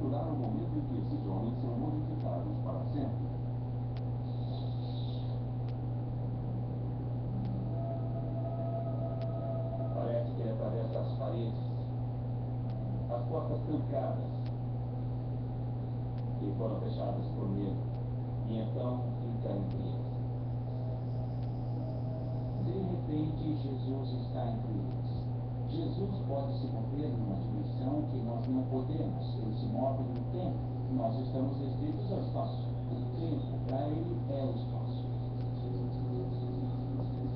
capturar o momento em que esses homens são modificados para sempre. Parece que ele atravessa as paredes, as portas trancadas, que foram fechadas por medo, e então fica entre eles. De repente, Jesus está entre eles. Jesus pode se mover numa dimensão que nós não podemos. Ele se move no tempo. Nós estamos restritos ao espaço. O tempo, para ele, é o espaço.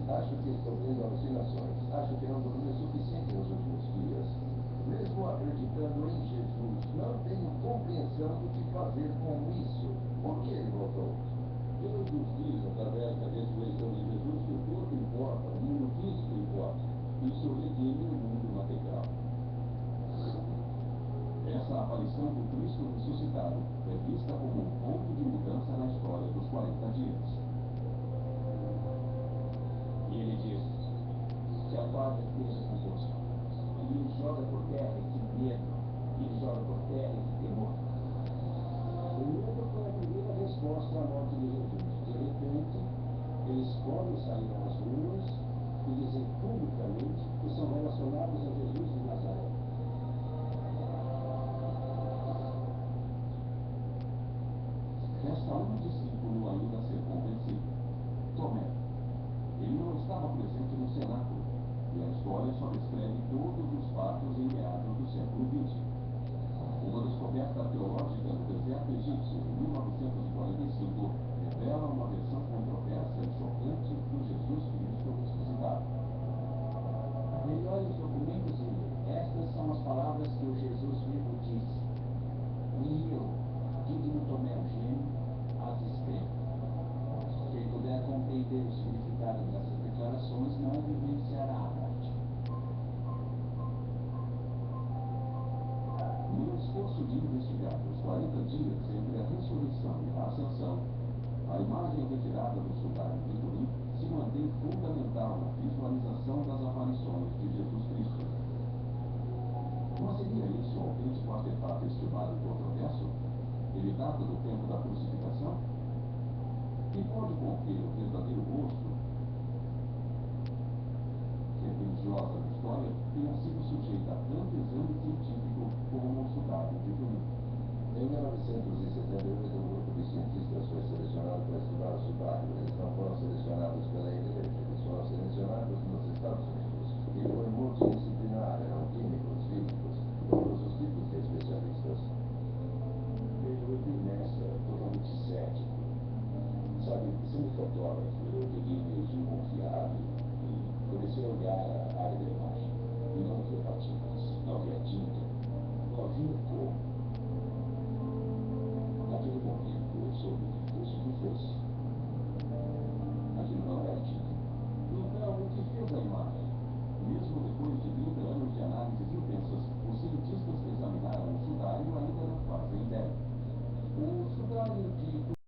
Acho que estou tendo alucinações. Acho que não dormi o suficiente nos últimos dias. Mesmo acreditando em Jesus, não tenho compreensão do que fazer com isso. Por que ele voltou? Deus nos diz, através da ressurreição de Jesus, que o corpo importa, o mundo físico importa. Isso redime o mundo material. Essa aparição do Cristo ressuscitado é vista como um ponto de mudança na história dos 40 dias. E ele diz: que a paz esteja convosco. E ele joga por terra esse medo, e ele joga por terra esse temor. O medo foi a primeira resposta à morte de Jesus. De repente, eles podem sair às ruas e dizer publicamente que são relacionados a Jesus de Nazaré. Resta um discípulo ainda a ser convencido: Tomé. Ele não estava presente no cenáculo, e a história só descreve todos os fatos em meados do século XX. Uma descoberta arqueológica no deserto egípcio em 1945 revela uma versão controversa e chocante do Jesus Cristo ressuscitado. Ele olha os documentos e lê. Estas são as palavras que o Jesus vivo disse. E eu, digno Tomé o gêmeo, as escrevo. Quem puder compreender o significado dessas declarações não vivenciará a morte. No esforço de investigar os 40 dias entre a ressurreição e a ascensão, a imagem retirada dos lugares de Turim se mantém fundamental na visualização das aparições de Jesus Cristo.